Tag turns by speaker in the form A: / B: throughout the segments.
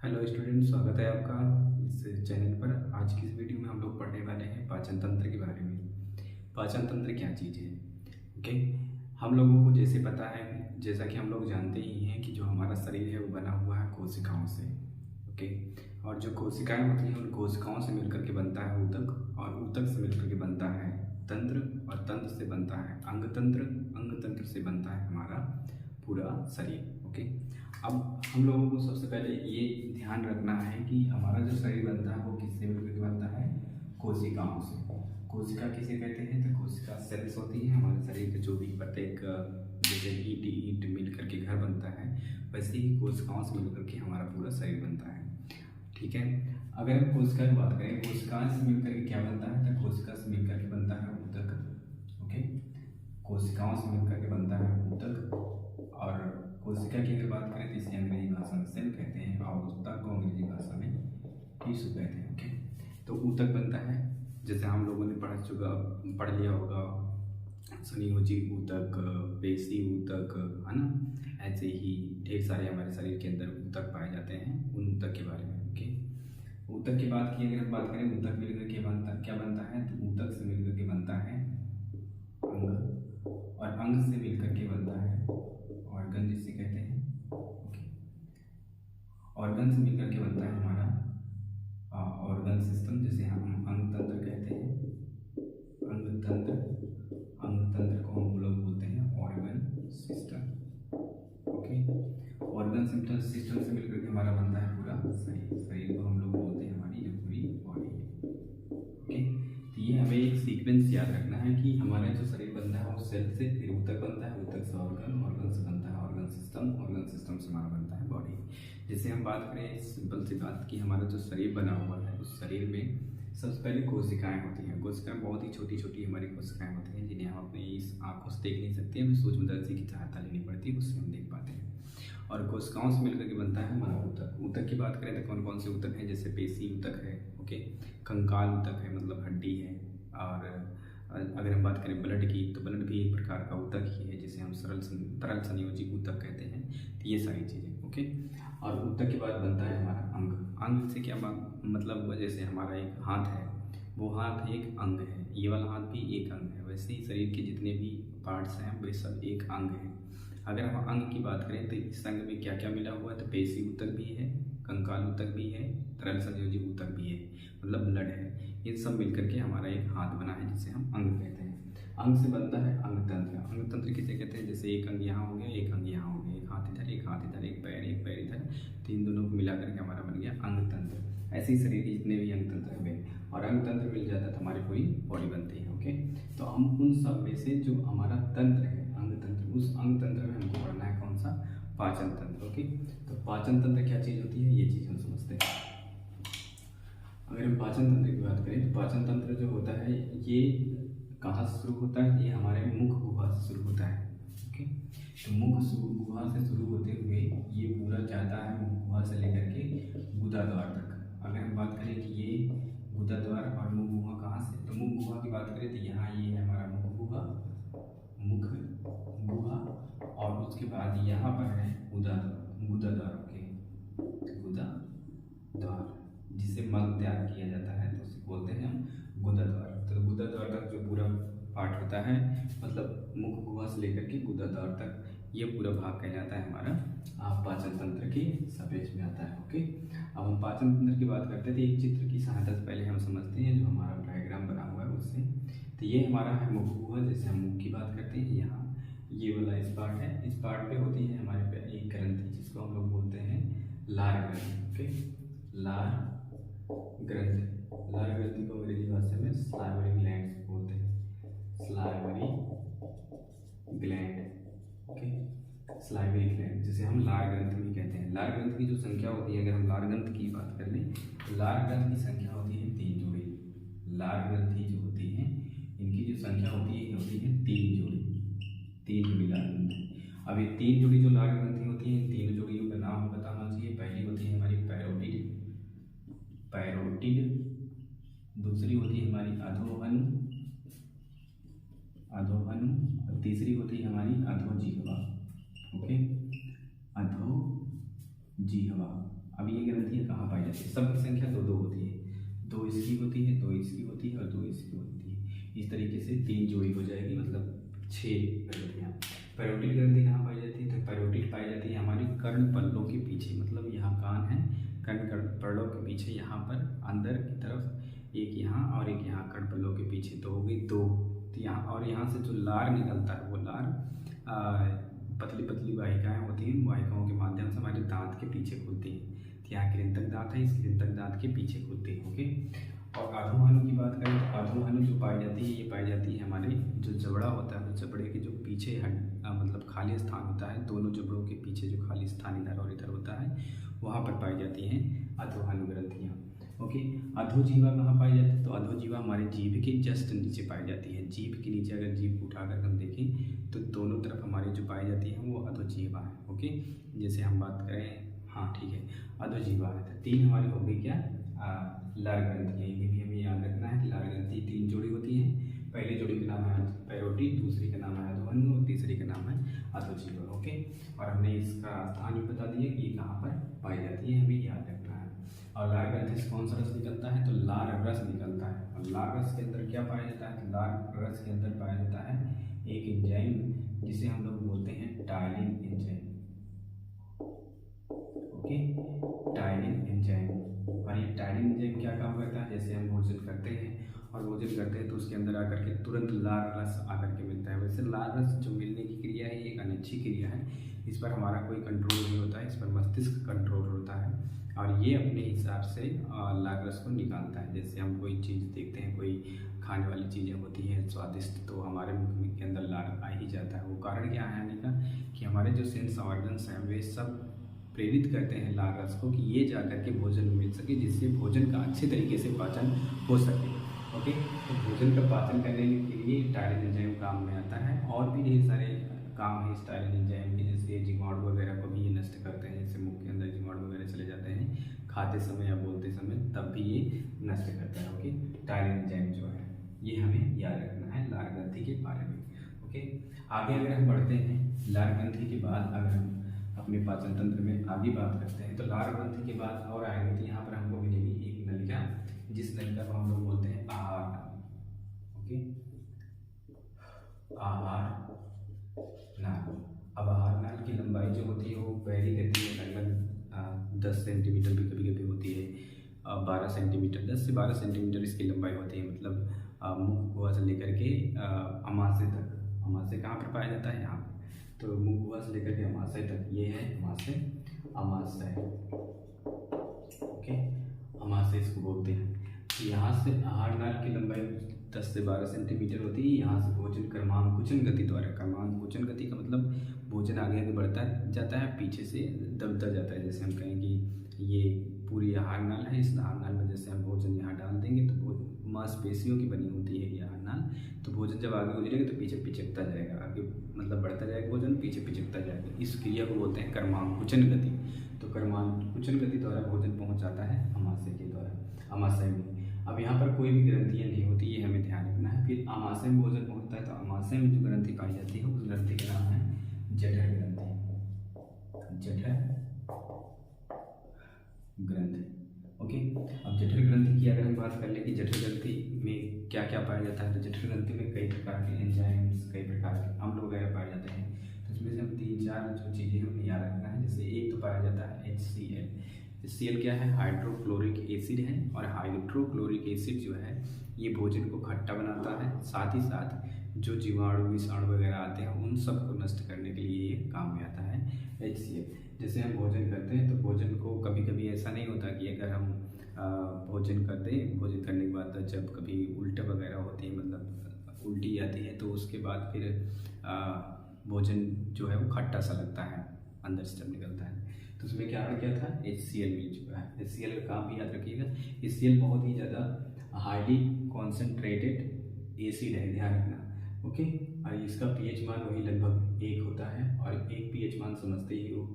A: Hello student, स्वागत है आपका इस चैनल पर। आज की इस वीडियो में हम लोग पढ़ने वाले हैं पाचन तंत्र के बारे में। पाचन तंत्र क्या चीज़ है? ओके, हम लोगों को जैसे पता है, जैसा कि हम लोग जानते ही हैं कि जो हमारा शरीर है वो बना हुआ है कोशिकाओं से। ओके, और जो कोशिकाएं होती हैं उन कोशिकाओं से मिलकर के बनता है ऊतक, और ऊतक से मिलकर के बनता है तंत्र, और तंत्र से बनता है अंग तंत्र, अंग तंत्र से बनता है हमारा पूरा शरीर। ओके, अब हम लोगों को सबसे पहले ये ध्यान रखना है कि हमारा जो शरीर बनता है वो किससे मिलकर बनता है? कोशिकाओं से। कोशिका किसे कहते हैं? तो कोशिका सेल्स होती है हमारे शरीर के, जो भी प्रत्येक जैसे ईंट ईंट मिल करके घर बनता है, वैसे ही कोशिकाओं से मिलकर के हमारा पूरा शरीर बनता है। ठीक है, अगर हम कोशिका की बात करें, कोशिका से मिलकर के क्या बनता है? तो कोशिका से मिलकर के बनता है ऊतक। ओके, कोशिकाओं से मिलकर के बनता है ऊतक। और कोशिका की अगर बात करें तो इसे अंग्रेजी भाषा में सेल कहते हैं, और ऊतक को अंग्रेजी भाषा में टिश्यू कहते हैं। ओके, तो ऊतक बनता है, जैसे हम लोगों ने पढ़ लिया होगा, संयोजी ऊतक, पेशी ऊतक, है ना। ऐसे ही ढेर सारे हमारे शरीर के अंदर ऊतक पाए जाते हैं, उन ऊतक के बारे में। ओके, ऊतक की बात की अगर हम बात करें, ऊतक मिलकर के क्या बनता है? तो ऊतक से मिलकर के बनता है अंग, और अंग से मिलकर के बनता है ऑर्गन जिसे कहते हैं। ओके, ऑर्गन से मिलकर के बनता है हमारा ऑर्गन सिस्टम, जिसे हम अंग तंत्र कहते हैं। अंग तंत्र, अंग तंत्र को हम लोग बोलते हैं organ system. Okay, organ system से मिलकर के हमारा बनता है पूरा शरीर। शरीर को हम लोग बोलते हैं हमारी जो पूरी बॉडी है। ओके, तो ये हमें एक सीक्वेंस याद रखना है कि हमारा जो शरीर बनता है वो सेल से, फिर ऊतक बनता है, ऊतक से ऑर्गन, ऑर्गन से बनता है ऑर्गन सिस्टम, ऑर्गन सिस्टम से हमारा बनता है बॉडी। जैसे हम बात करें सिंपल सी बात कि हमारा जो शरीर बना हुआ है, उस शरीर में सबसे पहले कोशिकाएं होती हैं। कोशिकाएं बहुत ही छोटी छोटी हमारी कोशिकाएं होती हैं, जिन्हें हम अपने इस आंखों से देख नहीं सकते, हमें सूक्ष्मदर्शी की सहायता लेनी पड़ती है, उससे हम देख पाते हैं। और कोशिकाओं से मिलकर के बनता है हमारा ऊतक। ऊतक की बात करें तो कौन कौन से ऊतक हैं? जैसे पेशी ऊतक है, ओके, कंकाल ऊतक है, मतलब हड्डी है। और अगर हम बात करें ब्लड की, तो ब्लड भी एक प्रकार का ऊतक ही है, जिसे हम तरल संयोजी ऊतक कहते हैं। तो ये सारी चीज़ें। ओके, और ऊतक के बाद बनता है हमारा अंग। अंग से क्या मतलब, जैसे हमारा एक हाथ है, वो हाथ एक अंग है, ये वाला हाथ भी एक अंग है। वैसे ही शरीर के जितने भी पार्ट्स हैं वे सब एक अंग है। अगर हम अंग की बात करें तो इस अंग में क्या क्या मिला हुआ है? तो पेशी ऊतक भी है, कंकाल ऊतक भी है, तरल संयोजी ऊतक भी है, मतलब ब्लड है। ये सब मिलकर के हमारा एक हाथ बना है, जिसे हम अंग कहते हैं। अंग से बनता है अंग तंत्र। अंग तंत्र किसे कहते हैं? जैसे एक अंग यहाँ हो गया, एक अंग यहाँ हो गया, एक हाथ इधर, एक हाथ इधर, एक पैर इधर, तो इन दोनों को मिला करके हमारा बन गया अंग तंत्र। ऐसे ही शरीर के जितने भी अंग तंत्र हुए, और अंग तंत्र मिल जाता है तो हमारी पूरी बॉडी बनती है। ओके, तो हम उन सब में से जो हमारा तंत्र है, अंग तंत्र, उस अंग तंत्र में हमको पढ़ना है कौन सा? पाचन तंत्र। ओके, तो पाचन तंत्र क्या चीज़ होती है, ये चीज़ हम समझते हैं। अगर हम पाचन तंत्र की बात करें तो पाचन तंत्र जो होता है ये कहाँ से शुरू होता है? ये हमारे मुख गुहा से शुरू होता है। ओके, तो मुख गुहा से शुरू होते हुए ये पूरा जाता है मुख गुहा से लेकर के गुदा द्वार तक। अगर हम बात करें कि ये गुदा द्वार और मुख गुहा कहाँ से, तो मुख गुहा की बात करें तो यहाँ ये है हमारा मुख गुहा, मुख गुहा, और उसके बाद यहाँ पर है गुदा द्वार। ओके, गुदा द्वार, जिसे मल तैयार किया जाता है, तो उसे बोलते हैं हम गुदा द्वार। तो गुदा द्वार तक जो पूरा पार्ट होता है, मतलब मुख गुहा से लेकर के गुदा द्वार तक, ये पूरा भाग कहलाता है हमारा पाचन तंत्र के सपेश में आता है। ओके, अब हम पाचन तंत्र की बात करते हैं तो एक चित्र की सहायता से पहले हम समझते हैं, जो हमारा डायग्राम बना हुआ है उससे। तो ये हमारा है मुख गुहा, जैसे हम मुख की बात करते हैं, यहाँ ये वाला इस पार्ट है, इस पार्ट पे होती है हमारे पे एक ग्रंथि, जिसको हम लोग बोलते हैं लार ग्रंथि। ओके, लार ग्रंथि, लार ग्रंथि को अंग्रेजी भाषा में स्लाइवरी ग्लैंड बोलते हैं, salivary gland. Okay, salivary gland, जिसे हम लार ग्रंथि भी कहते हैं। लार ग्रंथि की जो संख्या होती है, अगर हम लार ग्रंथि की बात कर लें तो लार ग्रंथि की संख्या होती है 3 जोड़ी। लार ग्रंथि जो होती है इनकी जो संख्या होती है तीन जोड़ी लार ग्रंथि। अब ये 3 जोड़ी जो लार ग्रंथि होती है, इन 3 जोड़ियों का नाम बताना चाहिए। पहली होती है हमारी पैरोटिड, दूसरी होती है हमारी अधोअनु, और तीसरी होती है हमारी अधोजिह्वा। ओके, अधोजिह्वा। अब अब ये ग्रंथियाँ कहाँ पाई जाती है? सबकी संख्या दो दो होती है, दो इसकी होती है, दो इसकी होती है और दो इसकी होती है। इस तरीके से 3 जोड़ी हो जाएगी, मतलब 6 ग्रंथियाँ। पैरोटिड ग्रंथि कहाँ पाई जाती है? तो पैरोटिड पाई जाती है हमारी कर्ण पल्लों के पीछे, मतलब यहाँ कान है, कर्ण पल्लों के पीछे यहाँ पर अंदर की तरफ एक यहाँ और एक यहाँ कर्ण पल्लों के पीछे, तो हो गई 2 यहाँ। और यहाँ से जो लार निकलता है वो लार पतली पतली वाहिकाएँ होती हैं, वाहिकाओं के माध्यम से हमारे दांत के पीछे खुलती हैं। यहाँ कृंतक दांत है, इस कृंतक दांत के पीछे खुलती है। ओके। और अधोभानु की बात करें तो अधोभानु जो पाई जाती है, ये पाई जाती है हमारे जो जबड़ा होता है, जबड़े के जो पीछे मतलब खाली स्थान होता है, दोनों जबड़ों के पीछे जो खाली स्थान इधर और इधर होता है, वहाँ पर पाई जाती हैं अधोभानु ग्रंथियाँ। ओके। अधोजीवा कहाँ पाई जाती है? तो अधोजीवा हमारे जीभ के जस्ट नीचे पाई जाती है। जीभ के नीचे अगर जीभ को उठाकर हम देखें तो दोनों तरफ हमारी जो पाई जाती है वो अधोजीवा है। ओके। जैसे हम बात करें, हाँ ठीक है, अधोजीवा है। तो 3 हमारी हो गई क्या? लार ग्रंथियाँ। ये भी हमें याद रखना है कि लार ग्रंथि 3 जोड़ी होती हैं। पहली जोड़ी का नाम है पैरोटिड, दूसरी का नाम है अधोभानु और तीसरी का नाम है अधोजीवा। ओके। और हमने इसका स्थान भी बता दिया कि ये कहाँ पर पाई जाती है, हमें याद रखना है। और लार ग्रंथि से कौन सा रस निकलता है? तो लार रस निकलता है। और लार रस के अंदर क्या पाया जाता है? तो लार रस के अंदर पाया जाता है एक एंजाइम जिसे हम लोग बोलते हैं ptyalin enzyme. Okay, ptyalin enzyme. और ये टाइलिन एंजाइम क्या काम करता है? जैसे हम भोजन करते हैं और भोजन करते हैं तो उसके अंदर आकर के तुरंत लार रस आकर के मिलता है। वैसे लार रस जो मिलने की क्रिया है ये एक अनिच्छी क्रिया है, इस पर हमारा कोई कंट्रोल नहीं होता है, इस पर मस्तिष्क कंट्रोल होता है और ये अपने हिसाब से लार रस को निकालता है। जैसे हम कोई चीज़ देखते हैं, कोई खाने वाली चीज़ें होती हैं स्वादिष्ट, तो हमारे मुख के अंदर लार आ ही जाता है। वो कारण क्या है आने का कि हमारे जो सेंस ऑर्गन्स हैं वे सब प्रेरित करते हैं लार रस को कि ये जाकर के भोजन मिल सके, जिससे भोजन का अच्छे तरीके से पाचन हो सके। ओके। तो भोजन का पाचन करने के लिए टाइलिन एंजाइम काम में आता है। और भी ढेर सारे काम है इस टाइलिन एंजाइम के, जैसे जीवाणु वगैरह को भी ये नष्ट करते हैं। जैसे मुख के अंदर जीवाणु वगैरह चले जाते हैं खाते समय या बोलते समय, तब भी ये नष्ट करता है। ओके। टाइलिन एंजाइम जो है ये हमें याद रखना है लार ग्रंथि के बारे में। ओके। आगे अगर हम बढ़ते हैं, लार ग्रंथि के बाद अगर हम अपने पाचन तंत्र में आगे बात करते हैं तो लार ग्रंथि के बाद और आएंगे तो यहाँ पर हमको मिलेगी एक नलिका, जिस नलिका को हम लोग बोलते हैं आहार नाल। ओके, आहार नाल। अब आहार नाल की लंबाई जो होती है वो वेरी करती है, लगभग 10 सेंटीमीटर भी कभी कभी होती है, 12 सेंटीमीटर, 10 से 12 सेंटीमीटर इसकी लंबाई होती है। मतलब मुख गुहा से लेकर के अमाशय तक। अमाशय कहाँ पर पाया जाता है? यहाँ पर। तो मुख गुहा से लेकर के अमाशय तक ये है अमाशय। ओके, अमाशय इसको बोलते हैं। यहाँ से आहार नाल की लंबाई 10 से 12 सेंटीमीटर होती है। यहाँ से भोजन क्रमांकुचन गति द्वारा, क्रमांकुचन गति का मतलब भोजन आगे आगे बढ़ता जाता है, पीछे से दबता जाता है। जैसे हम कहें कि ये पूरी आहार नाल है, इस आहार नाल में जैसे हम भोजन यहाँ डाल देंगे तो मांसपेशियों की बनी होती है ये आहार नाल, तो भोजन जब आगे गुजरेगा तो पीछे पिचकता जाएगा, आगे मतलब बढ़ता जाएगा भोजन, पीछे पिचकता जाएगा। इस क्रिया को बोलते हैं क्रमांकुचन गति। तो क्रमांकुचन गति द्वारा भोजन पहुँच जाता है अमाशय के द्वारा, अमाशय में। अब यहाँ पर कोई भी ग्रंथियाँ नहीं होती, ये हमें ध्यान रखना है। फिर अमाशय में भोजन पहुँचता है तो अमाशय में जो ग्रंथि पाई जाती है उस ग्रंथि का नाम है जठर ग्रंथि। जठर ग्रंथि। ओके। अब जठर ग्रंथि की अगर हम बात कर ले कि जठर ग्रंथि में क्या क्या पाया जाता है, तो जठर ग्रंथि में कई प्रकार के एंजाइम्स, कई प्रकार के अम्ल वगैरह पाए जाते हैं। तो इसमें से हम 3-4 जो चीज़ें हमें याद रखना है। जैसे एक तो पाया जाता है HCl। HCl क्या है? हाइड्रोक्लोरिक एसिड है। और हाइड्रोक्लोरिक एसिड जो है ये भोजन को खट्टा बनाता है, साथ ही साथ जो जीवाणु विषाणु वगैरह आते हैं उन सब को नष्ट करने के लिए ये काम में आता है HCl। जैसे हम भोजन करते हैं तो भोजन को कभी कभी ऐसा नहीं होता कि अगर हम भोजन करते हैं, भोजन करने के बाद जब कभी उल्टे वगैरह होती है, मतलब उल्टी आती है, तो उसके बाद फिर भोजन जो है वो खट्टा सा लगता है अंदर से जब निकलता है। तो उसमें क्या था? HCl मिल चुका है। HCl का काम भी याद रखिएगा। HCl बहुत ही ज़्यादा हाईली कॉन्सेंट्रेटेड एसिड है, ध्यान रखना। ओके। और इसका pH मान वही लगभग 1 होता है। और एक pH मान समझते ही हो,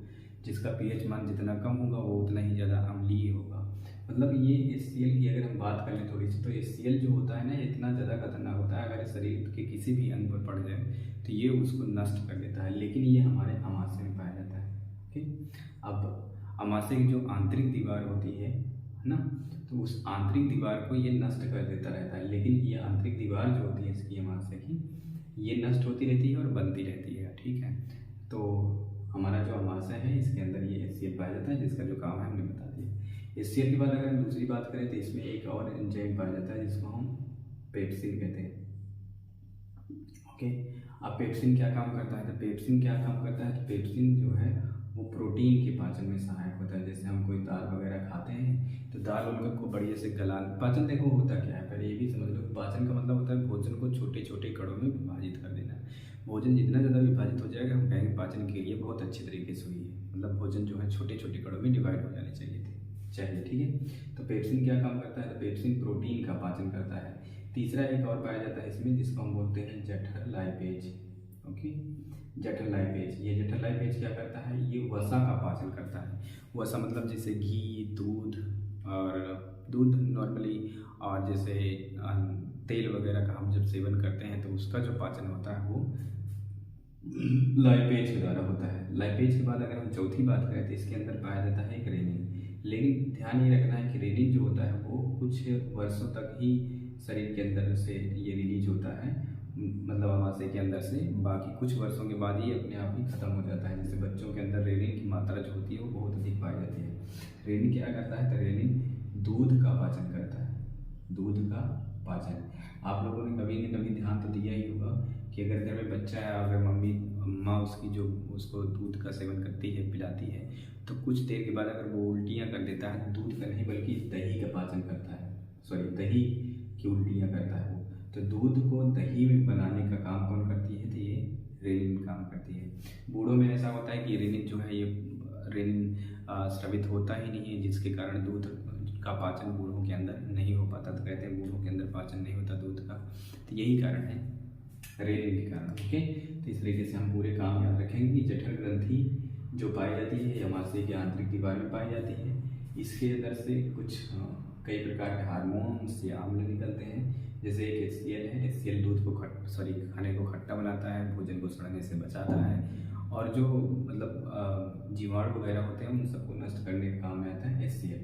A: जिसका pH मान जितना कम होगा वो उतना ही ज़्यादा अम्लीय होगा। मतलब ये HCl की अगर हम बात करें थोड़ी सी, तो HCl जो होता है ना इतना ज़्यादा खतरनाक होता है, अगर शरीर के किसी भी अंग पर पड़ जाए तो ये उसको नष्ट कर देता है। लेकिन ये हमारे अमाशय में पाया जाता है। ओके। अब आमाशय की जो आंतरिक दीवार होती है ना, तो उस आंतरिक दीवार को ये नष्ट कर देता रहता है। लेकिन ये आंतरिक दीवार जो होती है इसकी आमाशय की, ये नष्ट होती रहती है और बनती रहती है, ठीक है। तो हमारा जो आमाशय है इसके अंदर ये HCl पाया जाता है, जिसका जो काम है हमने बता दिया। HCl के बाद अगर हम दूसरी बात करें तो इसमें एक और एंजाइम पाया जाता है जिसको हम पेप्सिन कहते हैं। ओके, अब पेप्सिन क्या काम करता है? तो पेप्सिन क्या काम करता है? तो पेप्सिन जो है वो प्रोटीन के पाचन में सहायक होता है। जैसे हम कोई दाल वगैरह खाते हैं तो दाल उनका को बढ़िया से गलान, पाचन देखो होता क्या है, पहले ये भी समझ लो। पाचन का मतलब होता है भोजन को छोटे छोटे कणों में विभाजित कर देना। भोजन जितना ज़्यादा विभाजित हो जाएगा हम कहेंगे पाचन के लिए बहुत अच्छी तरीके से हुई है। मतलब भोजन जो है छोटे छोटे कणों में डिवाइड हो जाने चाहिए, ठीक है। तो पेप्सिन क्या काम करता है? तो पेप्सिन प्रोटीन का पाचन करता है। तीसरा एक और पाया जाता है इसमें जिसको हम बोलते हैं जठर लाइपेज। ओके, जठर लाइपेज। ये जठर लाइपेज क्या करता है? ये वसा का पाचन करता है। वसा मतलब जैसे घी, दूध, और दूध नॉर्मली, और जैसे तेल वगैरह का हम जब सेवन करते हैं तो उसका जो पाचन होता है वो लाइपेज के द्वारा होता है। लाइपेज के बाद अगर हम चौथी बात करें तो इसके अंदर पाया जाता है एक रेनिन। लेकिन ध्यान ये रखना है कि रेनिन जो होता है वो कुछ वर्षों तक ही शरीर के अंदर से ये रिलीज होता है, मतलब आमाशय के अंदर से। बाकी कुछ वर्षों के बाद ये अपने आप ही खत्म हो जाता है। जैसे बच्चों के अंदर रेनिन की मात्रा जो होती है वो बहुत अधिक पाई जाती है। रेनिन क्या करता है? तो रेनिन दूध का पाचन करता है, दूध का पाचन। आप लोगों ने कभी न कभी ध्यान तो दिया ही होगा कि अगर घर में बच्चा है, अगर माँ उसकी जो उसको दूध का सेवन करती है, पिलाती है, तो कुछ देर के बाद अगर वो उल्टियाँ कर देता है, दूध का नहीं बल्कि दही का पाचन करता है, सॉरी दही की उल्टियाँ करता है वो। तो दूध को दही में बनाने का काम कौन करती है? तो ये रेनिन काम करती है। बूढ़ों में ऐसा होता है कि रेनिन जो है ये रेनिन स्रावित होता ही नहीं है, जिसके कारण दूध का पाचन बूढ़ों के अंदर नहीं हो पाता। तो कहते हैं बूढ़ों के अंदर पाचन नहीं होता दूध का, तो यही कारण है रेनिन के कारण। ओके, तो इस तरीके से हम पूरे काम याद रखेंगे कि जठर ग्रंथि जो पाई जाती है आमाशय की आंतरिक दीवार में पाई जाती है। इसके अंदर से कुछ कई प्रकार के हार्मोन्स या अम्ल निकलते हैं। जैसे एक HCl है, HCl दूध को खाने को खट्टा बनाता है, भोजन को सड़ने से बचाता है, और जो मतलब जीवाणु वगैरह होते हैं उन सबको नष्ट करने का काम में आता है HCl।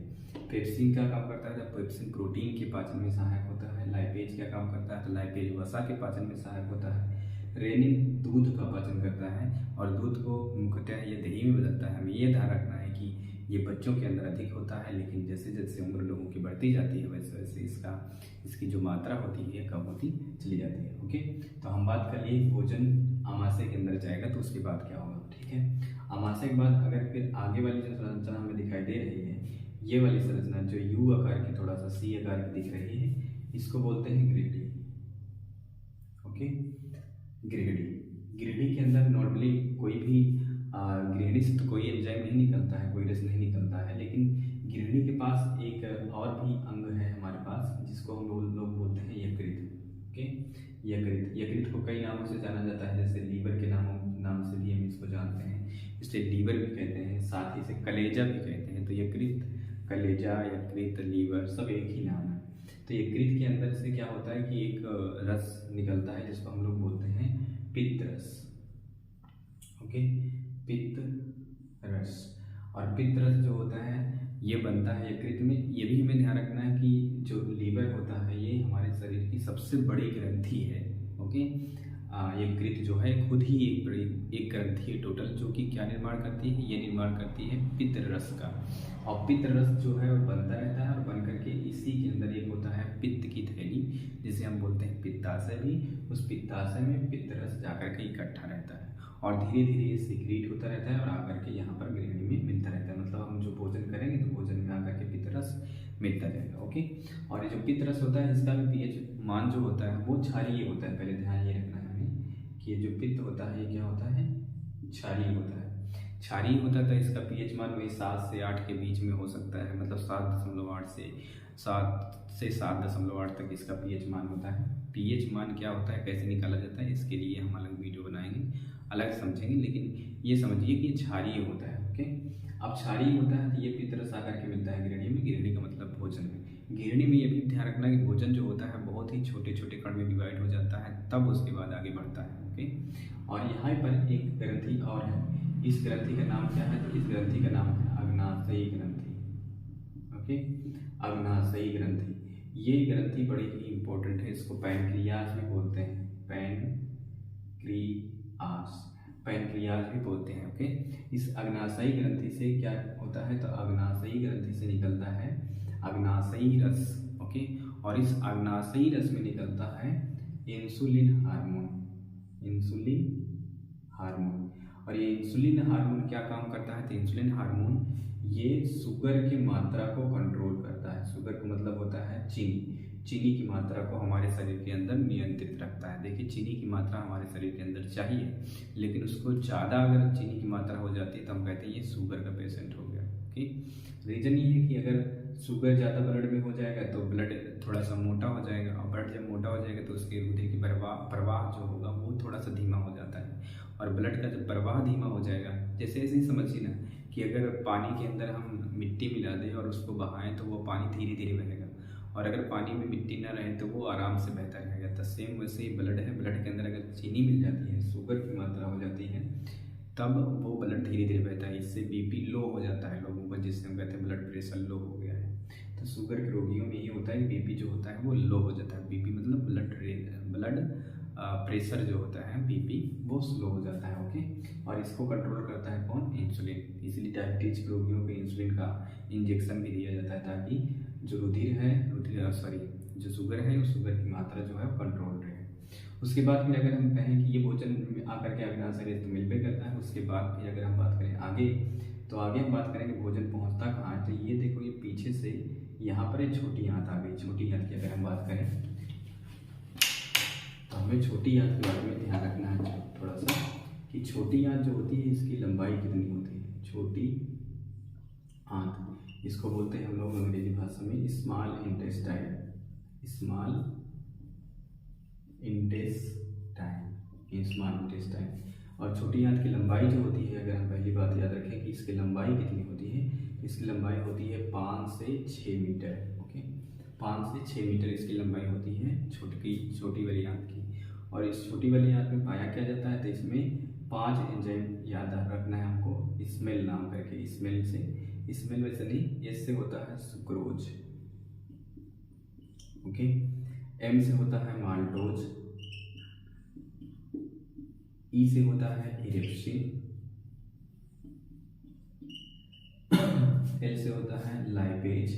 A: पेप्सिन क्या काम करता है? जब पेप्सिन प्रोटीन के पाचन में सहायक होता है। लाइपेज क्या काम करता है? तो लाइपेज वसा के पाचन में सहायक होता है। रेनिन दूध का पाचन करता है, और दूध को मुख्यतः ये दही में बदलता है। हमें ये ध्यान रखना है कि ये बच्चों के अंदर अधिक होता है, लेकिन जैसे जैसे उम्र लोगों की बढ़ती जाती है वैसे वैसे इसकी जो मात्रा होती है कम होती चली जाती है। ओके, तो हम बात कर लिए भोजन आमाशय के अंदर जाएगा तो उसके बाद क्या होगा, ठीक है। आमाशय के बाद अगर फिर आगे वाली जो संरचना हमें दिखाई दे रही है, ये वाली संरचना जो U आकार की थोड़ा सा C आकार की दिख रही है, इसको बोलते हैं ग्रिडी। ओके, ग्रिडी के अंदर नॉर्मली कोई भी गृहिणी से तो कोई एंजाइम नहीं निकलता है, कोई रस नहीं निकलता है, लेकिन गृहिणी के पास एक और भी अंग है हमारे पास जिसको हम लोग बोलते हैं यकृत। ओके, यकृत को कई नामों से जाना जाता है, जैसे लीवर के नाम से भी हम इसको जानते हैं, इसलिए लीवर भी कहते हैं, साथ ही से कलेजा भी कहते हैं। तो यकृत, कलेजा, यकृत, लीवर सब एक ही नाम है। तो यकृत के अंदर से क्या होता है कि एक रस निकलता है जिसको हम लोग बोलते हैं पित्त रस। ओके, पित्त रस। और पित्त रस जो होता है ये बनता है यकृत में। ये भी हमें ध्यान रखना है कि जो लीवर होता है ये हमारे शरीर की सबसे बड़ी ग्रंथि है। ओके, यकृत जो है खुद ही एक ग्रंथि है टोटल, जो कि क्या निर्माण करती है? ये निर्माण करती है पित्त रस का। और पित्त रस जो है वो बनता रहता है, और बन करके इसी के अंदर एक होता है पित्त की थैली, जिसे हम बोलते हैं पित्ताशय भी। उस पित्ताशय में पित्त रस जाकर के इकट्ठा रहता है, और धीरे धीरे ये सिक्रीट होता रहता है और आकर के यहाँ पर गृहिणी में मिलता रहता है। मतलब हम जो भोजन करेंगे तो भोजन में आकर के पित्त रस मिलता रहेगा। ओके, और ये जो पित्त रस होता है इसका भी pH मान जो होता है वो क्षारीय होता है। पहले ध्यान ये रखना है हमें कि ये जो पित्त होता है ये क्या होता है? क्षारीय होता है। क्षारीय होता है तो इसका pH मान वही 7 से 8 के बीच में हो सकता है, मतलब 7.8 से 7.8 तक इसका pH मान होता है। pH मान क्या होता है, कैसे निकाला जाता है, इसके लिए हम अलग वीडियो बनाएंगे, अलग समझेंगे, लेकिन ये समझिए कि क्षारीय होता है। ओके, अब क्षारीय होता है तो ये पित्त रस आकर के मिलता है गृहिणी में। गृहिणी का मतलब भोजन में। हिरणी में ये भी ध्यान रखना कि भोजन जो होता है बहुत ही छोटे छोटे कण में डिवाइड हो जाता है, तब उसके बाद आगे बढ़ता है। ओके, और यहाँ पर एक ग्रंथि और है, इस ग्रंथि का नाम क्या है? तो इस ग्रंथि का नाम है अग्नाशयी ग्रंथि। ओके, अग्नाशयी ग्रंथि। ये ग्रंथि बड़ी ही इंपॉर्टेंट है, इसको पैनक्रियाज भी बोलते हैं, पैनक्रियाज भी बोलते हैं। ओके, इस अग्नाशयी ग्रंथि से क्या होता है? तो अग्नाशयी ग्रंथि से निकलता है अग्नाशयी रस। ओके, और इस अग्नाशयी रस में निकलता है इंसुलिन हार्मोन। और ये इंसुलिन हार्मोन क्या काम करता है? तो इंसुलिन हार्मोन ये शुगर की मात्रा को कंट्रोल करता है। शुगर का मतलब होता है चीनी की मात्रा को हमारे शरीर के अंदर नियंत्रित रखता है। देखिए, चीनी की मात्रा हमारे शरीर के अंदर चाहिए, लेकिन उसको ज़्यादा अगर चीनी की मात्रा हो जाती है तो हम कहते हैं ये शुगर का पेशेंट हो गया। ओके, रीज़न ये है कि अगर शुगर ज़्यादा ब्लड में हो जाएगा तो ब्लड थोड़ा सा मोटा हो जाएगा, और ब्लड जब मोटा हो जाएगा तो उसके रुधिर की प्रवाह जो होगा वो थोड़ा सा धीमा हो जाता है। और ब्लड का जब प्रवाह धीमा हो जाएगा, जैसे ऐसे ही समझिए ना कि अगर पानी के अंदर हम मिट्टी मिला दें और उसको बहाएं तो वो पानी धीरे धीरे बहेगा, और अगर पानी में मिट्टी ना रहे तो वो आराम से बहता रहेगा। तो सेम वैसे ही ब्लड है, ब्लड के अंदर अगर चीनी मिल जाती है, शुगर की मात्रा हो जाती है, तब वो ब्लड धीरे धीरे बहता है। इससे बीपी लो हो जाता है लोगों का, जिससे हम कहते हैं ब्लड प्रेशर लो हो गया है। तो शुगर के रोगियों में ये होता है कि बीपी जो होता है वो लो हो जाता है। बीपी मतलब ब्लड प्रेशर जो होता है, बीपी, वो स्लो हो जाता है। ओके, और इसको कंट्रोल करता है कौन? इंसुलिन। इसलिए डायबिटीज के रोगियों को इंसुलिन का इंजेक्शन भी दिया जाता है, ताकि जो जो शुगर है, उस शुगर की मात्रा जो है वो कंट्रोल रहे। उसके बाद फिर अगर हम कहें कि ये भोजन आकर के अग्नाशय तो मिलबे करता है, उसके बाद फिर अगर हम बात करें आगे, तो आगे हम बात करेंगे भोजन पहुंचता कहाँ है। तो ये देखो, ये पीछे से यहाँ पर एक छोटी आंत आ गई। छोटी आंत की अगर हम बात करें तो हमें छोटी आंत के बारे में ध्यान रखना है थोड़ा सा, कि छोटी आंत जो होती है इसकी लंबाई कितनी होती है। छोटी आंत, इसको बोलते हैं हम लोग अंग्रेजी भाषा में स्मॉल इंटेस्टाइन। और छोटी आंत की लंबाई जो होती है, अगर हम पहली बात याद रखें कि इसकी लंबाई कितनी होती है, इसकी लंबाई होती है 5 से 6 मीटर। ओके, 5 से 6 मीटर इसकी लंबाई होती है छोटी वाली आंत की। और इस छोटी वाली आंत में पाया क्या जाता है? तो इसमें 5 एंजाइम याद रखना है हमको, स्मेल नाम करके। स्मेल वैसे नहीं, एस से होता है सुक्रोज। ओके, एम से होता है माल्टोज, ई से होता है इरेप्सिन, एल से होता है लाइपेज,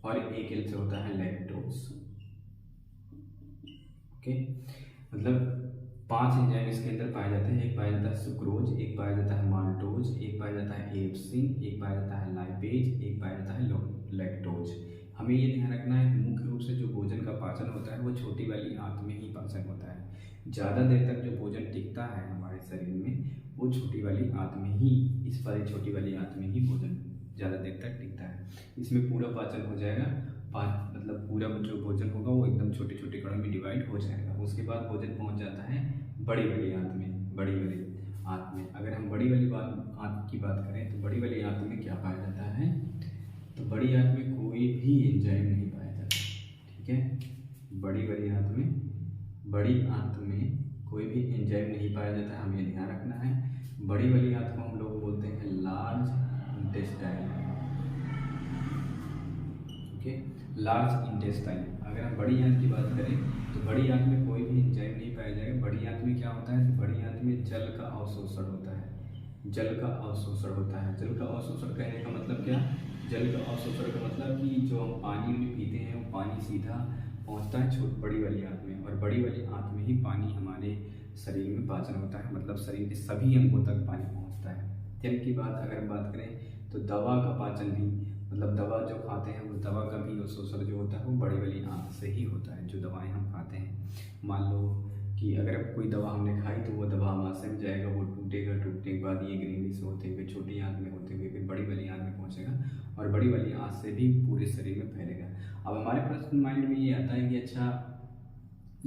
A: और एक एल से होता है लैक्टोज। ओके, मतलब 5 एंजाइम इसके अंदर पाए जाते हैं। एक पाया जाता है सुक्रोज, एक पाया जाता है माल्टोज, एक पाया जाता है इरेप्सिन, एक पाया जाता है लाइपेज, एक पाया जाता है लैक्टोज। हमें ये ध्यान रखना है कि मुख्य रूप से जो भोजन का पाचन होता है वो छोटी वाली आंत में ही पाचन होता है। ज़्यादा देर तक जो भोजन टिकता है हमारे शरीर में वो छोटी वाली आंत में ही, इस वाली छोटी वाली आंत में ही भोजन ज़्यादा देर तक टिकता है। इसमें पूरा पाचन हो जाएगा, मतलब पूरा जो भोजन होगा वो एकदम छोटे छोटे कणों में डिवाइड हो जाएगा। उसके बाद भोजन पहुंच जाता है बड़ी वाली आंत में। अगर हम बड़ी वाली आंत की बात करें तो बड़ी वाली आंत में क्या पाया जाता है? तो बड़ी आंत में कोई भी एंजाइम नहीं पाया जाता। ठीक है, बड़ी आंत में कोई भी एंजाइम नहीं पाया जाता है, हमें ध्यान रखना है। बड़ी वाली आंत को हम लोग बोलते हैं large intestine. Okay, large intestine. अगर हम बड़ी आंत की बात करें तो बड़ी आंत में कोई भी एंजाइम नहीं पाया जाएगा। बड़ी आंत में क्या होता है? तो बड़ी आंत में जल का अवशोषण होता है। जल का अवशोषण कहने का मतलब क्या? जल का अवशोषण का मतलब कि जो हम पानी में पीते हैं वो पानी सीधा पहुंचता है बड़ी वाली आंत में, और बड़ी वाली आंत में ही पानी हमारे शरीर में पाचन होता है, मतलब शरीर के सभी अंगों तक पानी पहुंचता है। जल की बात अगर बात करें तो दवा का पाचन भी, मतलब दवा जो खाते हैं वो दवा का भी अवशोषण जो होता है वो बड़ी वाली आंत से ही होता है। जो दवाएं हम खाते हैं, मान लो कि अगर कोई दवा हमने खाई तो वो दवा आमाशय में जाएगा, वो टूटेगा, टूटने के बाद ये ग्रेनी से होते हुए छोटी आंत में होते हुए फिर बड़ी वाली आंत में पहुंचेगा, और बड़ी वाली आंत से भी पूरे शरीर में फैलेगा। अब हमारे प्रश्न माइंड में ये आता है कि अच्छा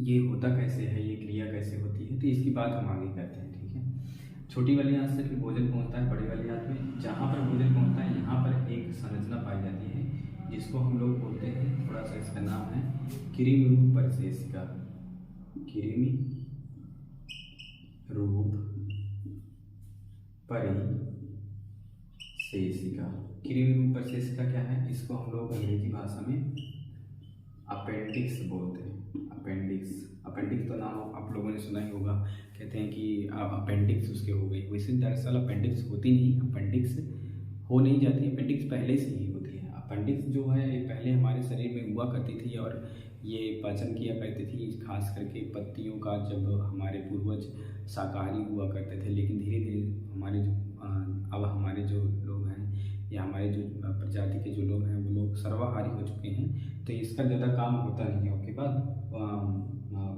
A: ये होता कैसे है, ये क्रिया कैसे होती है, तो इसकी बात हम आगे करते हैं। ठीक है, छोटी वाली आंत से फिर भोजन पहुंचता है बड़ी वाली आंत में। जहाँ पर भोजन पहुंचता है यहाँ पर एक संरचना पाई जाती है इसको हम लोग बोलते हैं, थोड़ा सा इसका नाम है कृमि रूप परिशेषिका। कृमि रूप परिशेषिका। कृमि रूप परिशेषिका क्या है? इसको हम लोग अंग्रेजी भाषा में अपेंडिक्स बोलते हैं। अपेंडिक्स तो नाम आप लोगों ने सुना ही होगा, कहते हैं कि अपेंडिक्स उसके हो गई। वैसे दरअसल अपेंडिक्स होती नहीं, अपेंडिक्स हो नहीं जाती, अपेंडिक्स पहले से ही होती है। अपेंडिक्स जो है ये पहले हमारे शरीर में हुआ करती थी और ये पाचन किया करती थी, खास करके पत्तियों का। जब हमारे पूर्वज शाकाहारी हुआ करते थे, लेकिन धीरे धीरे हमारे जो अब हमारे जो लोग हैं या हमारे जो प्रजाति के जो लोग हैं वो लोग सर्वाहारी हो चुके हैं, तो इसका ज़्यादा काम होता नहीं है।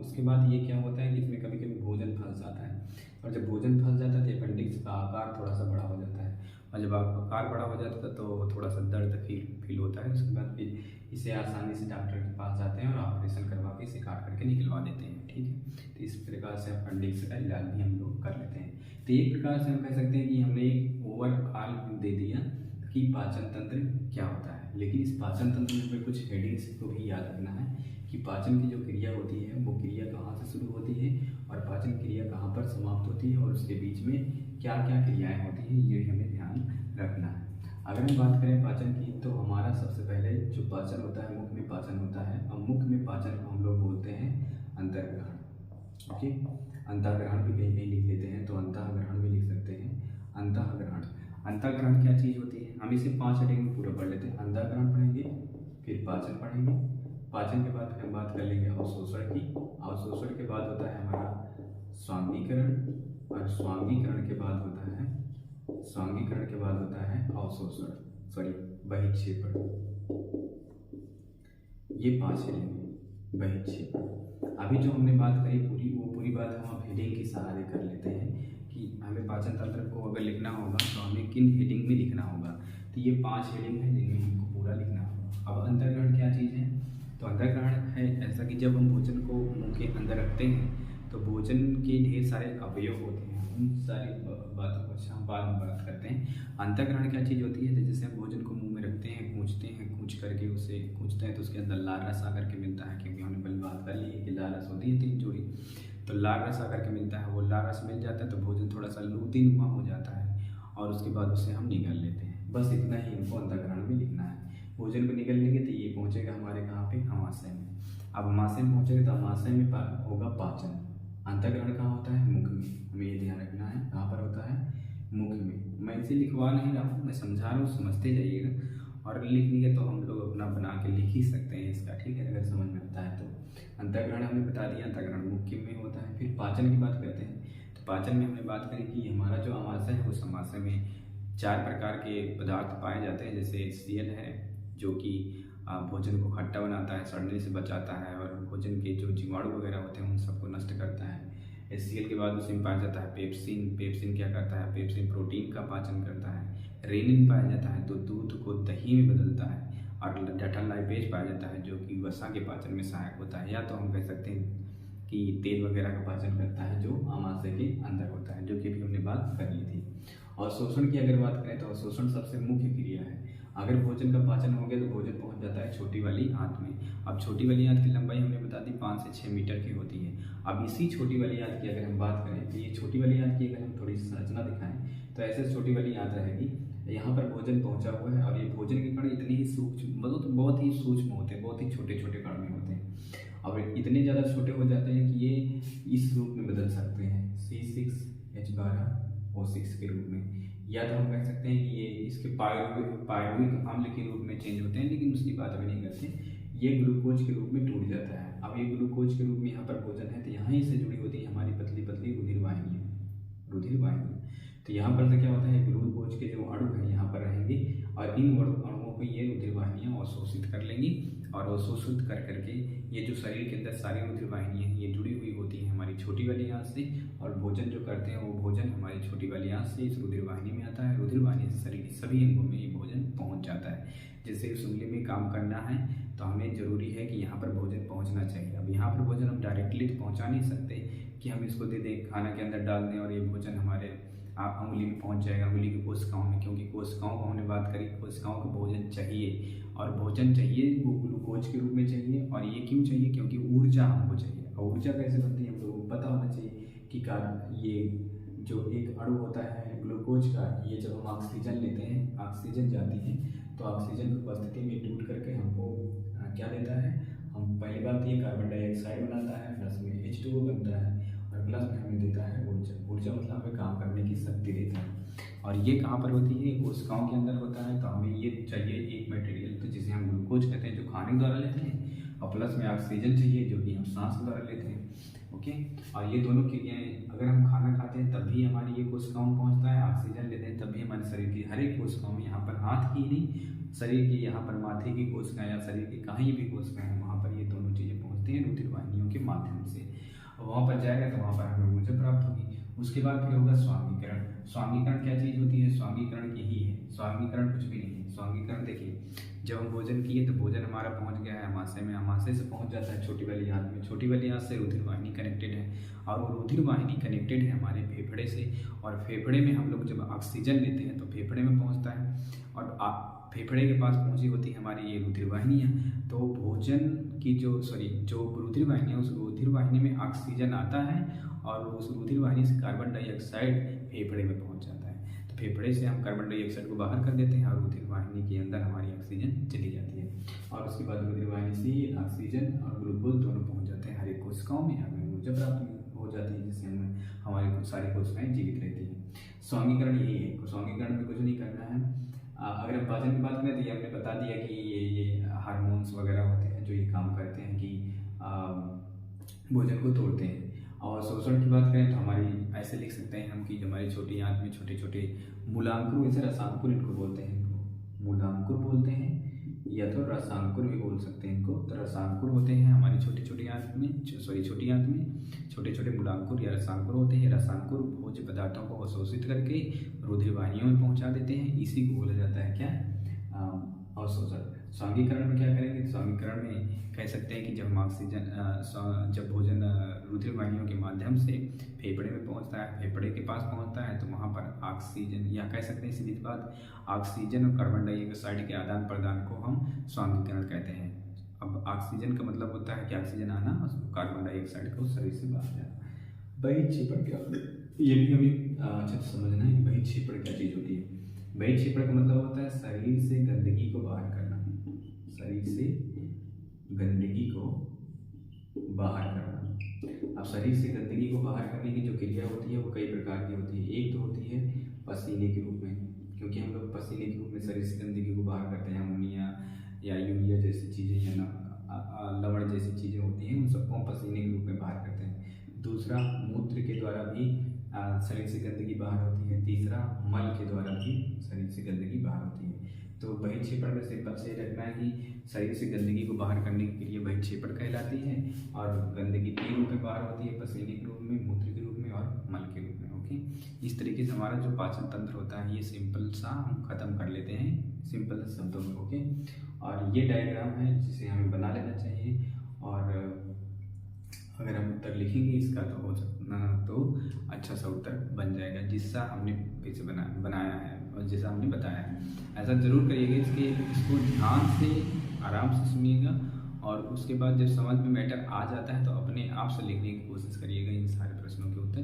A: उसके बाद ये क्या होता है कि इसमें कभी कभी भोजन फंस जाता है, और जब भोजन फंस जाता है तो अपेंडिक्स का आकार थोड़ा सा बड़ा हो जाता है, और जब आकार बड़ा हो जाता है तो थोड़ा सा दर्द फील होता है। उसके बाद फिर इसे आसानी से डॉक्टर के पास जाते हैं और ऑपरेशन करवा के इसे काट करके निकलवा देते हैं। ठीक है, तो इस प्रकार से अपेंडिक्स का इलाज भी हम लोग कर लेते हैं। तो एक प्रकार से हम कह सकते हैं कि हमने एक ओवरऑल दे दिया कि पाचन तंत्र क्या होता है, लेकिन इस पाचन तंत्र में कुछ हेडिंग्स को भी याद रखना है कि पाचन की जो क्रिया होती है वो क्रिया कहाँ से शुरू होती है और पाचन क्रिया कहाँ पर समाप्त होती है, और उसके बीच में क्या क्या क्रियाएं होती हैं, ये हमें ध्यान रखना है। अगर हम बात करें पाचन की, तो हमारा सबसे पहले जो पाचन होता है मुख में पाचन होता है। अब मुख में पाचन को हम लोग बोलते हैं अंतर्ग्रहण। ओके, अंतःग्रहण भी कहीं कहीं लिख लेते हैं, तो अंतःग्रहण भी लिख सकते हैं। अंतःग्रहण क्या चीज़ होती है? हम इसे 5 हेडिंग में पूरा पढ़ लेते हैं। अंतःग्रहण पढ़ेंगे, फिर पाचन पढ़ेंगे, पाचन के बाद हम बात कर लेंगे अवशोषण की। अवशोषण के बाद होता है हमारा स्वांगीकरण, और स्वांगीकरण के बाद होता है बहिक्षेपण। ये 5 हेडिंग बहिक्षेपण। अभी जो हमने बात करी पूरी बात हम हेडिंग के सहारे कर लेते हैं कि हमें पाचन तंत्र को अगर लिखना होगा तो हमें किन हेडिंग में लिखना होगा। तो ये 5 हेडिंग है जिनमें हमको पूरा लिखना होगा। अब अंतर्ग्रहण क्या चीज़ है? तो अंतर्ग्रहण है ऐसा कि जब हम भोजन को मुंह के अंदर रखते हैं तो भोजन के ढेर सारे अवयव होते हैं, उन सारी बातों को हम बाद में बात करते हैं। अंतर्ग्रहण क्या चीज़ होती है? तो जैसे हम भोजन को मुंह में रखते हैं, कूचते हैं, कूच करके उसे कूचते हैं तो उसके अंदर लाल रस आकर के मिलता है, क्योंकि हमने पहले बात कर ली है कि लाल रस होती है 3 जोड़ी, तो लाल रस आकर के मिलता है। वो लाल रस मिल जाता है तो भोजन थोड़ा सा लूतीनुमा हो जाता है, और उसके बाद उसे हम निगल लेते हैं। बस इतना ही हमको अंतर्ग्रहण में लिखना है। भोजन को निगल लेंगे तो ये पहुँचेगा हमारे कहाँ पे? अमाशय में। अब अमाशय में पहुँचेगा तो अमाशय में होगा पाचन। अंतर्ग्रहण कहाँ होता है? मुख में। हमें ये ध्यान रखना है, कहाँ पर होता है? मुख में। मैं इसे लिखवा नहीं रहा हूँ, मैं समझा रहा हूँ, समझते जाइएगा, और लिखने तो हम लोग अपना बना के लिख ही सकते हैं इसका। ठीक है, अगर समझ में आता है तो। अंतर्ग्रहण हमने बता दिया, अंतर्ग्रहण मुख में होता है। फिर पाचन की बात करते हैं, तो पाचन में हमने बात करी कि हमारा जो अमाशय है उस अमाशय में 4 प्रकार के पदार्थ पाए जाते हैं। जैसे HCl है जो कि भोजन को खट्टा बनाता है, सड़ने से बचाता है, और भोजन के जो जीवाणु वगैरह होते हैं उन सबको नष्ट करता है। HCl के बाद उसमें पाया जाता है पेप्सिन क्या करता है? पेप्सिन प्रोटीन का पाचन करता है। रेनिन पाया जाता है तो दूध को दही में बदलता है, और डाल्टन लाइपेज पाया जाता है जो कि वसा के पाचन में सहायक होता है। या तो हम कह सकते हैं कि तेल वगैरह का पाचन करता है जो अमाशय के अंदर होता है, जो कि अभी हमने बात कर ली थी। और शोषण की अगर बात करें तो शोषण सबसे मुख्य क्रिया है। अगर भोजन का पाचन हो गया तो भोजन पहुंच जाता है छोटी वाली आंत में। अब छोटी वाली आंत की लंबाई हमने बता दी 5 से 6 मीटर की होती है। अब इसी छोटी वाली आंत की अगर हम बात करें तो ये छोटी वाली आंत की अगर हम थोड़ी संरचना दिखाएं तो ऐसे छोटी वाली आंत रहेगी। यहाँ पर भोजन पहुंचा हुआ है, और ये भोजन के कण इतने ही सूक्ष्म, मतलब तो बहुत ही सूक्ष्म होते हैं, बहुत ही छोटे छोटे कण में होते हैं, और इतने ज़्यादा छोटे हो जाते हैं कि ये इस रूप में बदल सकते हैं C6H12O6 के रूप में। या तो हम कह सकते हैं कि ये इसके पायरुविक अम्ल के रूप में चेंज होते हैं, लेकिन उसकी बात अभी नहीं करते। ये ग्लूकोज के रूप में टूट जाता है। अब ये ग्लूकोज के रूप में यहाँ पर भोजन है तो यहाँ ही से जुड़ी होती है हमारी पतली पतली रुधिर वाहिनी। तो यहाँ पर से क्या होता है? ग्लूकोज के जो अणु हैं यहाँ पर रहेंगे, और इन अणुओं को ये रुधिर वाहिनियाँ अवशोषित कर लेंगी, और अवशोषित कर करके ये जो शरीर के अंदर सारी रुधिर वाहिनियाँ हैं ये जुड़ी हुई होती हैं हमारी छोटी वाली आंत से, और भोजन जो करते हैं वो भोजन हमारी छोटी वाली आंत से इस रुधिर वाहिनी में आता है। रुधिर वाहिनी से शरीर के सभी अंगों में ये भोजन पहुँच जाता है। जैसे उस उंगली में काम करना है तो हमें ज़रूरी है कि यहाँ पर भोजन पहुँचना चाहिए। अब यहाँ पर भोजन हम डायरेक्टली तो पहुँचा नहीं सकते कि हम इसको दे दें, खाना के अंदर डाल दें और ये भोजन हमारे आप अंगुली में पहुंच जाएगा, अंगुली की कोशिकाओं में, क्योंकि कोशिकाओं को हमने बात करी, कोशिकाओं को भोजन चाहिए, और भोजन चाहिए वो ग्लूकोज के रूप में चाहिए। और ये क्यों चाहिए? क्योंकि ऊर्जा हमको चाहिए। और ऊर्जा कैसे बनती है हम लोगों को पता होना चाहिए कि ये जो एक अणु होता है ग्लूकोज का, ये जब हम ऑक्सीजन लेते हैं, ऑक्सीजन जाती है तो ऑक्सीजन की उपस्थिति में टूट करके हमको क्या देता है? हम पहली बात ये कार्बन डाइऑक्साइड बनाता है, प्लस में H2O बनता है, और प्लस में हमें देता है ऊर्जा। ऊर्जा मतलब हमें काम करने की शक्ति देता है। और ये कहाँ पर होती है? कोशिकाओं के अंदर होता है। तो हमें ये चाहिए एक मटेरियल, तो जिसे हम ग्लूकोज कहते हैं, जो खाने के द्वारा लेते हैं, और प्लस में ऑक्सीजन चाहिए जो कि हम सांस के द्वारा लेते हैं। ओके, और ये दोनों क्रियाएं, अगर हम खाना खाते हैं तब भी हमारी ये कोशिकाओं में पहुंचता है, ऑक्सीजन लेते हैं तब भी हमारे शरीर की हर एक कोशिकाओं में, यहाँ पर हाथ की नहीं, शरीर की, यहाँ पर माथे की कोशिकाएं या शरीर की कहीं भी कोशिकाएं हैं, वहाँ पर ये दोनों चीज़ें पहुँचती हैं रुधिर वाहिनियों के माध्यम से। और वहाँ पर जाएगा तो वहाँ पर हमें ऊर्जा प्राप्त होगी। उसके बाद फिर होगा स्वांगीकरण। स्वांगीकरण क्या चीज़ होती है? स्वांगीकरण यही है, स्वांगीकरण कुछ भी नहीं है। स्वांगीकरण देखिए, जब हम भोजन किए तो भोजन हमारा पहुंच गया है आमाशय में, आमाशय से पहुंच जाता है छोटी वाली आंत में, छोटी वाली आंत से रुधिर वाहिनी कनेक्टेड है, और वो रुधिर वाहिनी कनेक्टेड है हमारे फेफड़े से, और फेफड़े में हम लोग जब ऑक्सीजन लेते हैं तो फेफड़े में पहुंचता है, और फेफड़े के पास पहुंची होती है हमारी ये रुधिर वाहिनियाँ। तो भोजन की जो रुधिर वाहिनी है, उस रुधिर वाहिनी में ऑक्सीजन आता है, और उस रुधिर वाहिनी से कार्बन डाइऑक्साइड फेफड़े में पहुंच जाता है। तो फेफड़े से हम कार्बन डाइऑक्साइड को बाहर कर देते हैं, और रुधिर वाहिनी के अंदर हमारी ऑक्सीजन चली जाती है, और उसके बाद रुधिर वाहिनी से ऑक्सीजन और ग्लूकोज दोनों पहुंच जाते हैं हर एक कोशिकाओं में, हमें ऊर्जा प्राप्त हो जाती है, जिससे हमें हमारी सारी कोशिकाएं जीवित रहती हैं। स्वांगीकरण यही है। स्वांगीकरण में कुछ नहीं करना है। अगर हम पाचन की बात करें तो ये हमने बता दिया कि ये हार्मोन्स वगैरह होते हैं जो ये काम करते हैं कि भोजन को तोड़ते हैं। और शोषण की बात करें तो हमारी ऐसे लिख सकते हैं हम कि हमारी छोटी आंत में छोटे छोटे मूलांकुर, वैसे रसांकुर इनको बोलते हैं, इनको मूलांकुर बोलते हैं, या तो रसांकुर भी बोल सकते हैं इनको। तो रसांकुर होते हैं हमारी छोटी छोटी आंत में, छोटी आंत में छोटे छोटे मूलांकुर या रसांकुर होते हैं। रसांकुर भोज्य पदार्थों को अवशोषित करके रुधिर वाहिनियों में पहुंचा देते हैं, इसी को बोला जाता है क्या? अवशोषण। स्वांगीकरण में क्या करेंगे? स्वांगीकरण में कह सकते हैं कि जब हम ऑक्सीजन, जब भोजन रुधिर वाहिनियों के माध्यम से फेफड़े में पहुंचता है, फेफड़े के पास पहुंचता है, तो वहां पर ऑक्सीजन, या कह सकते हैं सीधी बात, ऑक्सीजन और कार्बन डाइऑक्साइड के आदान प्रदान को हम स्वांगीकरण कहते हैं। अब ऑक्सीजन का मतलब होता है कि ऑक्सीजन आना और कार्बन डाइऑक्साइड को शरीर से बाहर जाना। बहिक्षेपण क्या होता है? ये भी हमें अच्छा समझना है कि बहिक्षेपण क्या चीज़ होती है। बहिक्षेपण का मतलब होता है शरीर से गंदगी को बाहर करना, शरीर से गंदगी को बाहर करना। अब शरीर से गंदगी को बाहर करने की जो क्रिया होती है वो कई प्रकार की होती है। एक तो होती है पसीने के रूप में, क्योंकि हम लोग पसीने के रूप में शरीर से गंदगी को बाहर करते हैं। अमोनिया या यूरिया जैसी चीज़ें या लवण जैसी चीज़ें होती हैं, उन सबको हम पसीने के रूप में बाहर करते हैं। दूसरा, मूत्र के द्वारा भी शरीर से गंदगी बाहर होती है। तीसरा, मल के द्वारा भी शरीर से गंदगी बाहर होती है। तो बहिक्षेपण में सिंपल से रखना है कि शरीर से गंदगी को बाहर करने के लिए बहिक्षेपण कहलाती है, और गंदगी तीन रूप में बाहर होती है, पसीने के रूप में, मूत्र के रूप में और मल के रूप में। ओके, इस तरीके से हमारा जो पाचन तंत्र होता है ये सिंपल सा हम खत्म कर लेते हैं सिंपल शब्दों में। ओके, और ये डायग्राम है जिसे हमें बना लेना चाहिए, और अगर हम उत्तर लिखेंगे इसका तो हो सकता तो अच्छा सा उत्तर बन जाएगा, जिससा हमने पीछे बनाया है और जैसा हमने बताया है। ऐसा ज़रूर करिएगा, इसको ध्यान से आराम से सुनिएगा, और उसके बाद जब समझ में मैटर आ जाता है तो अपने आप से लिखने की कोशिश करिएगा इन सारे प्रश्नों के उत्तर।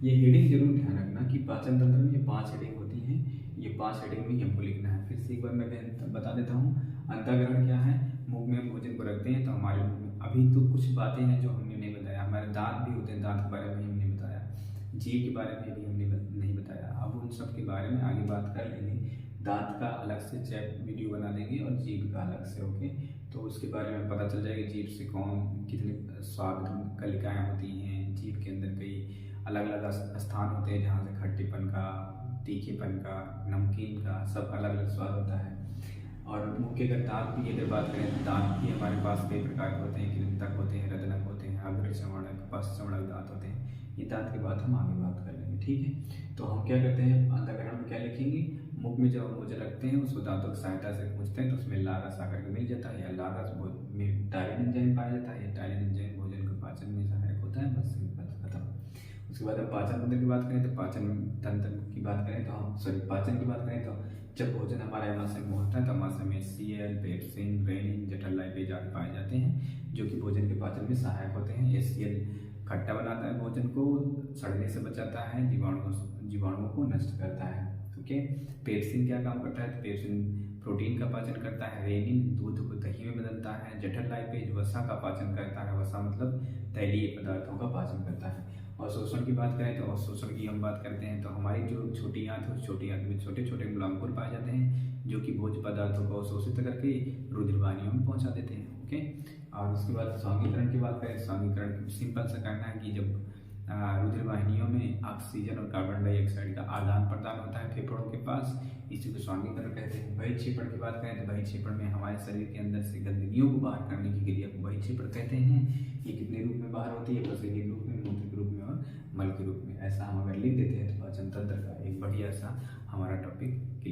A: ये हेडिंग जरूर ध्यान रखना कि पाचन तंत्र में ये 5 हेडिंग होती हैं, ये 5 हेडिंग में हमको लिखना है। फिर से एक बार मैं बता देता हूँ, अंतःग्रहण क्या है? मुख में हम भोजन को रखते हैं तो हमारे मुख में, अभी तो कुछ बातें हैं जो हमने नहीं बताया, हमारे दांत भी होते हैं, दांत के बारे में हमने बताया, जीभ के बारे में भी हमने नहीं बताया। अब उन सब के बारे में आगे बात कर लेंगे। दांत का अलग से चैप वीडियो बना देंगे और जीभ का अलग से। ओके, तो उसके बारे में पता चल जाएगा जीभ से कितने स्वाद कलिकाएँ होती हैं। जीभ के अंदर कई अलग अलग स्थान होते हैं जहाँ से खट्टेपन का, तीखेपन का, नमकीन का, सब अलग अलग स्वाद होता है। और मुख के अगर दांत की अगर बात करें तो दांत भी हमारे पास कई प्रकार के होते हैं, कृंतक होते हैं, रत्नक होते हैं, अग्र चमड़क, पश्च चमड़क दांत होते हैं। ये दांत की बात हम आगे बात कर लेंगे, ठीक है। तो हम क्या करते हैं, अंतःकरण में क्या लिखेंगे? मुख में जब हम भोजन रखते हैं उसको दांतों की सहायता से पूछते हैं तो उसमें लार रस आकर के मिल जाता है, या लार रस में टायलिन एंजाइम पाया जाता है। टायलिन एंजाइम भोजन को पाचन में सहायक होता है। बस खत्म। उसके बाद हम पाचन तंत्र की बात करें तो पाचन तंत्र की बात करें तो पाचन की बात करें तो जब भोजन हमारे आमाशय में होता है तो आमाशय में HCl, पेप्सिन, रेनिन, जठर, लाइपेज आदि पाए जाते हैं जो कि भोजन के पाचन में सहायक होते हैं। HCl खट्टा बनाता है, भोजन को सड़ने से बचाता है, जीवाणुओं को नष्ट करता है। ओके, पेप्सिन क्या काम करता है तो पेप्सिन प्रोटीन का पाचन करता है। रेनिन दूध को दही में बदलता है। जठर लाइपेज वसा का पाचन करता है, वसा मतलब तैलीय पदार्थों का पाचन करता है। और शोषण की बात करें तो अवशोषण की हम बात करते हैं तो हमारी जो छोटी आंत है उस छोटी आंत में छोटे छोटे ग्लांकुल पाए जाते हैं जो कि भोज्य पदार्थों को अवशोषित करके रुधिर वाहिनियों में पहुंचा देते हैं। ओके, और उसके बाद स्वांगीकरण की बात करें, स्वांगीकरण सिंपल सा करना है कि जब रुधिर वाहिनियों में ऑक्सीजन और कार्बन डाइऑक्साइड का आदान प्रदान होता है फेफड़ों के पास, इसी को स्वांगीकरण कहते हैं। बहिक्षेपण की बात करें तो बहिक्षेपण में हमारे शरीर के अंदर से गंदगियों को बाहर करने की क्रिया को बहिक्षेपण कहते हैं। ये कितने रूप में बाहर होती है, पसीने के रूप में, मूत्र के रूप में और मल के रूप में। ऐसा हम अगर लिख देते हैं तो पाचन तंत्र का एक बढ़िया सा हमारा टॉपिक